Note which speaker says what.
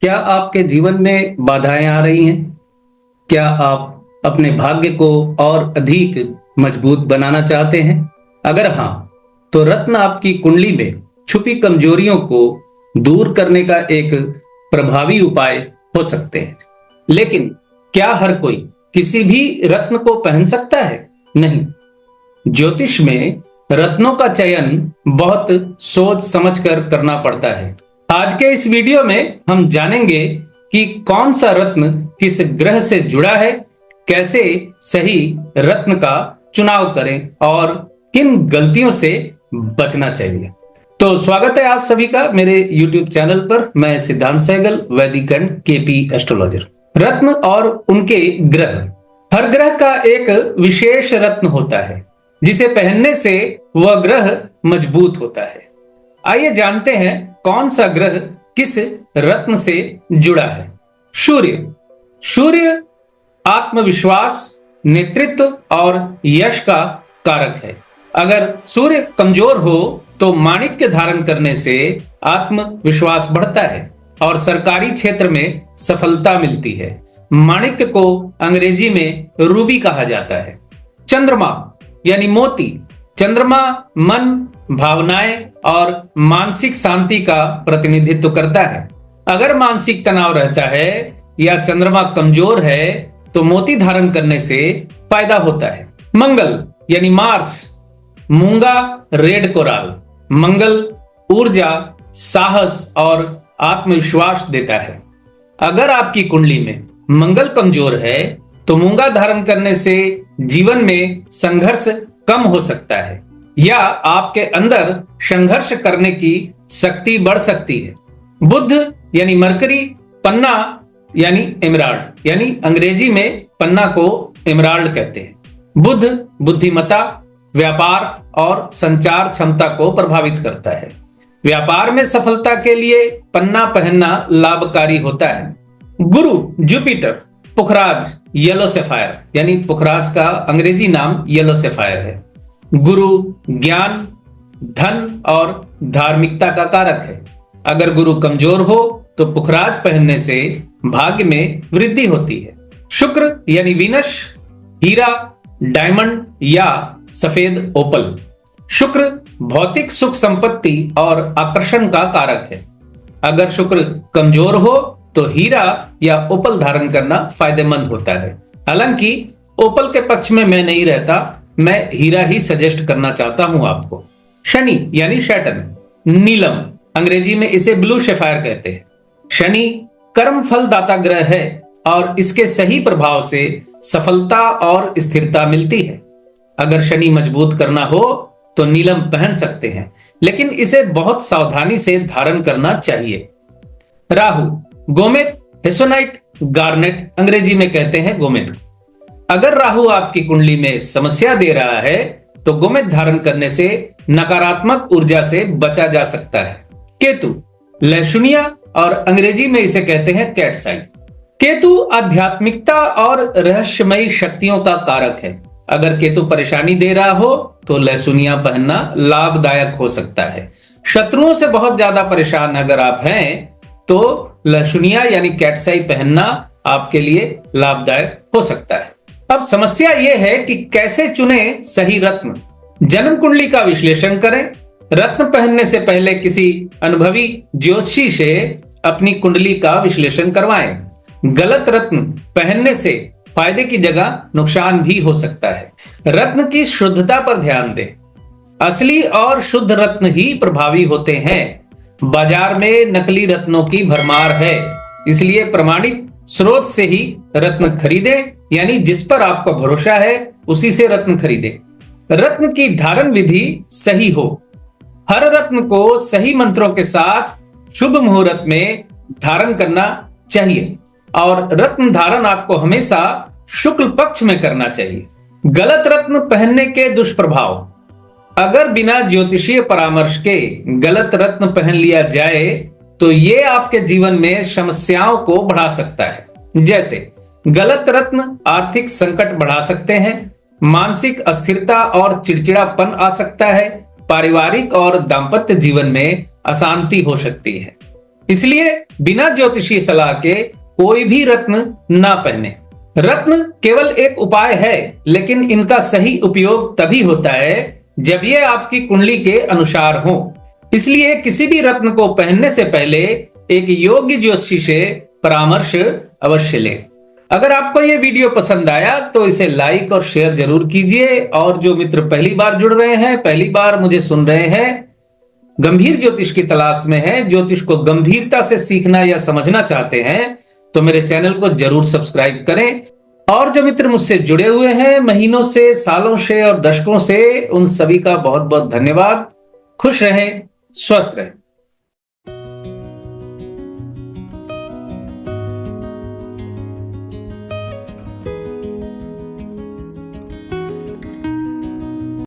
Speaker 1: क्या आपके जीवन में बाधाएं आ रही हैं? क्या आप अपने भाग्य को और अधिक मजबूत बनाना चाहते हैं? अगर हाँ, तो रत्न आपकी कुंडली में छुपी कमजोरियों को दूर करने का एक प्रभावी उपाय हो सकते हैं। लेकिन क्या हर कोई किसी भी रत्न को पहन सकता है? नहीं। ज्योतिष में रत्नों का चयन बहुत सोच समझकर करना पड़ता है। आज के इस वीडियो में हम जानेंगे कि कौन सा रत्न किस ग्रह से जुड़ा है, कैसे सही रत्न का चुनाव करें और किन गलतियों से बचना चाहिए। तो स्वागत है आप सभी का मेरे YouTube चैनल पर। मैं सिद्धांत सहगल, वैदिक एंड केपी एस्ट्रोलॉजर। रत्न और उनके ग्रह। हर ग्रह का एक विशेष रत्न होता है जिसे पहनने से वह ग्रह मजबूत होता है। आइए जानते हैं कौन सा ग्रह किस रत्न से जुड़ा है। सूर्य। सूर्य आत्मविश्वास, नेतृत्व और यश का कारक है। अगर सूर्य कमजोर हो तो माणिक्य धारण करने से आत्मविश्वास बढ़ता है और सरकारी क्षेत्र में सफलता मिलती है। माणिक्य को अंग्रेजी में रूबी कहा जाता है। चंद्रमा यानी मोती। चंद्रमा मन, भावनाएं और मानसिक शांति का प्रतिनिधित्व करता है। अगर मानसिक तनाव रहता है या चंद्रमा कमजोर है तो मोती धारण करने से फायदा होता है। मंगल यानी मार्स। मूंगा, रेड कोराल। मंगल ऊर्जा, साहस और आत्मविश्वास देता है। अगर आपकी कुंडली में मंगल कमजोर है तो मूंगा धारण करने से जीवन में संघर्ष कम हो सकता है या आपके अंदर संघर्ष करने की शक्ति बढ़ सकती है। बुध यानी मरकरी। पन्ना यानी एमराल्ड, यानी अंग्रेजी में पन्ना को एमराल्ड कहते हैं। बुध बुद्धिमत्ता, व्यापार और संचार क्षमता को प्रभावित करता है। व्यापार में सफलता के लिए पन्ना पहनना लाभकारी होता है। गुरु जुपिटर। पुखराज येलो सैफायर, यानी पुखराज का अंग्रेजी नाम येलो सैफायर है। गुरु ज्ञान, धन और धार्मिकता का कारक है। अगर गुरु कमजोर हो तो पुखराज पहनने से भाग्य में वृद्धि होती है। शुक्र यानी वीनस। हीरा, डायमंड या सफेद ओपल। शुक्र भौतिक सुख संपत्ति और आकर्षण का कारक है। अगर शुक्र कमजोर हो तो हीरा या ओपल धारण करना फायदेमंद होता है। हालांकि ओपल के पक्ष में मैं नहीं रहता, मैं हीरा ही सजेस्ट करना चाहता हूं आपको। शनि यानी सैटर्न। नीलम, अंग्रेजी में इसे ब्लू सैफायर कहते हैं। शनि कर्म फल दाता ग्रह है और इसके सही प्रभाव से सफलता और स्थिरता मिलती है। अगर शनि मजबूत करना हो तो नीलम पहन सकते हैं, लेकिन इसे बहुत सावधानी से धारण करना चाहिए। राहु गोमेद, हेसोनाइट, गार्नेट, अंग्रेजी में कहते हैं गोमेद। अगर राहु आपकी कुंडली में समस्या दे रहा है तो गोमेद धारण करने से नकारात्मक ऊर्जा से बचा जा सकता है। केतु लहसुनिया और अंग्रेजी में इसे कहते हैं कैट्स आई। केतु आध्यात्मिकता और रहस्यमयी शक्तियों का कारक है। अगर केतु परेशानी दे रहा हो तो लहसुनिया पहनना लाभदायक हो सकता है। शत्रुओं से बहुत ज्यादा परेशान अगर आप हैं तो लहसुनिया यानी कैट्साई पहनना आपके लिए लाभदायक हो सकता है। अब समस्या यह है कि कैसे चुने सही रत्न। जन्म कुंडली का विश्लेषण करें। रत्न पहनने से पहले किसी अनुभवी ज्योतिषी से अपनी कुंडली का विश्लेषण करवाएं। गलत रत्न पहनने से फायदे की जगह नुकसान भी हो सकता है। रत्न की शुद्धता पर ध्यान दें। असली और शुद्ध रत्न ही प्रभावी होते हैं। बाजार में नकली रत्नों की भरमार है, इसलिए प्रमाणित स्रोत से ही रत्न खरीदें, यानी जिस पर आपका भरोसा है उसी से रत्न खरीदें। रत्न की धारण विधि सही हो। हर रत्न को सही मंत्रों के साथ शुभ मुहूर्त में धारण करना चाहिए और रत्न धारण आपको हमेशा शुक्ल पक्ष में करना चाहिए। गलत रत्न पहनने के दुष्प्रभाव। अगर बिना ज्योतिषीय परामर्श के गलत रत्न पहन लिया जाए तो ये आपके जीवन में समस्याओं को बढ़ा सकता है। जैसे गलत रत्न आर्थिक संकट बढ़ा सकते हैं, मानसिक अस्थिरता और चिड़चिड़ापन आ सकता है, पारिवारिक और दाम्पत्य जीवन में अशांति हो सकती है। इसलिए बिना ज्योतिषीय सलाह के कोई भी रत्न ना पहने। रत्न केवल एक उपाय है, लेकिन इनका सही उपयोग तभी होता है जब ये आपकी कुंडली के अनुसार हो। इसलिए किसी भी रत्न को पहनने से पहले एक योग्य ज्योतिषी से परामर्श अवश्य लें। अगर आपको ये वीडियो पसंद आया तो इसे लाइक और शेयर जरूर कीजिए। और जो मित्र पहली बार जुड़ रहे हैं, पहली बार मुझे सुन रहे हैं, गंभीर ज्योतिष की तलाश में हैं, ज्योतिष को गंभीरता से सीखना या समझना चाहते हैं, तो मेरे चैनल को जरूर सब्सक्राइब करें। और जो मित्र मुझसे जुड़े हुए हैं महीनों से, सालों से और दशकों से, उन सभी का बहुत बहुत धन्यवाद। खुश रहें, स्वस्थ रहें।